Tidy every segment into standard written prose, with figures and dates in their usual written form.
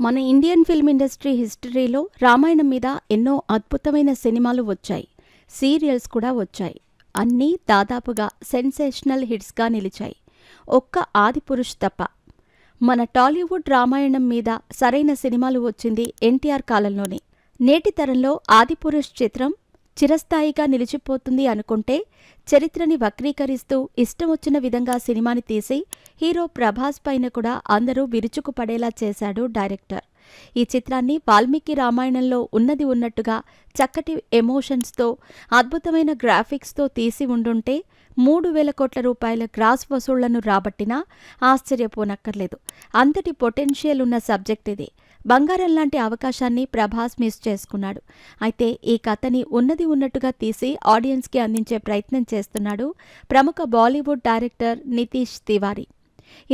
మన Indian film industry హిస్టరీలో రామాయణం మీద ఎన్నో అద్భుతమైన సినిమాలు వచ్చాయి. సీరియల్స్ కూడా వచ్చాయి. అన్నీ దాదాపుగా సెన్సేషనల్ హిట్స్గా నిలిచాయి. ఒక్క ఆదిపురుష్ తప్ప. మన టాలీవుడ్ రామాయణం మీద సరైన సినిమాలు వచ్చింది ఎన్టీఆర్ కాలంలోనే. నేటి తరంలో ఆదిపురుష్ చిత్రం చిరస్థాయిగా నిలిచిపోతుంది అనుకుంటే చరిత్రని వక్రీకరిస్తూ ఇష్టమొచ్చిన విధంగా సినిమాని తీసి హీరో ప్రభాస్ పైన కూడా అందరూ విరుచుకుపడేలా చేశాడు డైరెక్టర్. ఈ చిత్రాన్ని వాల్మీకి రామాయణంలో ఉన్నది ఉన్నట్టుగా చక్కటి ఎమోషన్స్తో అద్భుతమైన గ్రాఫిక్స్తో తీసి ఉండుంటే 3,000 కోట్ల రూపాయల గ్రాస్ వసూళ్లను రాబట్టినా ఆశ్చర్యపోనక్కర్లేదు. అంతటి పొటెన్షియల్ ఉన్న సబ్జెక్ట్ ఇది. బంగారం లాంటి అవకాశాన్ని ప్రభాస్ మిస్ చేసుకున్నాడు. అయితే ఈ కథని ఉన్నది ఉన్నట్టుగా తీసి ఆడియన్స్కి అందించే ప్రయత్నం చేస్తున్నాడు ప్రముఖ బాలీవుడ్ డైరెక్టర్ నితీష్ తివారీ.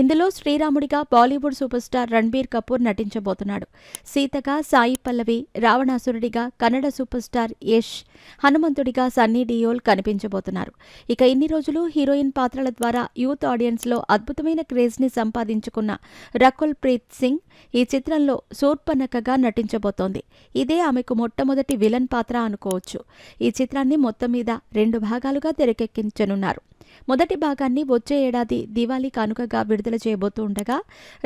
ఇందులో శ్రీరాముడిగా Bollywood super star Ranbir Kapoor నటించబోతున్నాడు. సీతగా Sai Pallavi, రావణాసురుడిగా Kannada super star Yash, హనుమంతుడిగా Sunny Deol కనిపించబోతున్నారు. ఇక ఇన్ని రోజులు హీరోయిన్ పాత్రల ద్వారా యూత్ ఆడియన్స్లో అద్భుతమైన క్రేజ్ని సంపాదించుకున్న రకుల్ ప్రీత్ సింగ్ ఈ చిత్రంలో శూర్పణఖగా నటించబోతోంది. ఇదే ఆమెకు మొట్టమొదటి విలన్ పాత్ర అనుకోవచ్చు. ఈ చిత్రాన్ని మొత్తం మీద 2 భాగాలుగా తెరకెక్కించనున్నారు. మొదటి భాగాన్ని వచ్చే ఏడాది దివాళీ కానుకగా విడుదల చేయబోతూ ఉండగా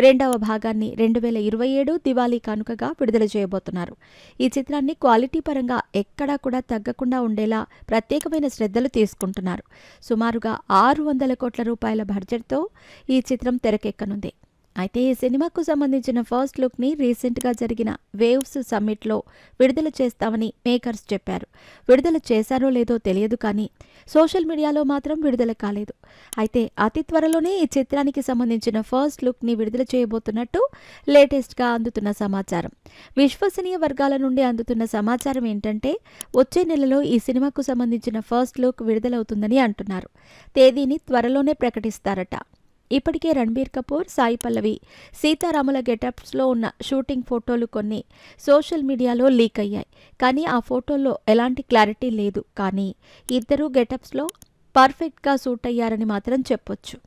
రెండవ భాగాన్ని 2027 దివాళీ కానుకగా విడుదల చేయబోతున్నారు. ఈ చిత్రాన్ని క్వాలిటీ పరంగా ఎక్కడా కూడా తగ్గకుండా ఉండేలా ప్రత్యేకమైన శ్రద్ధలు తీసుకుంటున్నారు. సుమారుగా 600 కోట్ల రూపాయల బడ్జెట్తో ఈ చిత్రం తెరకెక్కనుంది. అయితే ఈ సినిమాకు సంబంధించిన ఫస్ట్ లుక్ని రీసెంట్గా జరిగిన వేవ్స్ సమ్మిట్లో విడుదల చేస్తామని మేకర్స్ చెప్పారు. విడుదల చేశారో లేదో తెలియదు, కానీ సోషల్ మీడియాలో మాత్రం విడుదల కాలేదు. అయితే అతి త్వరలోనే ఈ చిత్రానికి సంబంధించిన ఫస్ట్ లుక్ని విడుదల చేయబోతున్నట్టు లేటెస్ట్గా అందుతున్న సమాచారం. విశ్వసనీయ వర్గాల నుండి అందుతున్న సమాచారం ఏంటంటే వచ్చే నెలలో ఈ సినిమాకు సంబంధించిన ఫస్ట్ లుక్ విడుదలవుతుందని అంటున్నారు. తేదీని త్వరలోనే ప్రకటిస్తారట. ఇప్పటికే రణ్బీర్ కపూర్, సాయి పల్లవి సీతారాముల గెటప్స్లో ఉన్న షూటింగ్ ఫోటోలు కొన్ని సోషల్ మీడియాలో లీక్ అయ్యాయి. కానీ ఆ ఫోటోల్లో ఎలాంటి క్లారిటీ లేదు. కానీ ఇద్దరూ గెటప్స్లో పర్ఫెక్ట్గా సూట్ అయ్యారని మాత్రం చెప్పొచ్చు.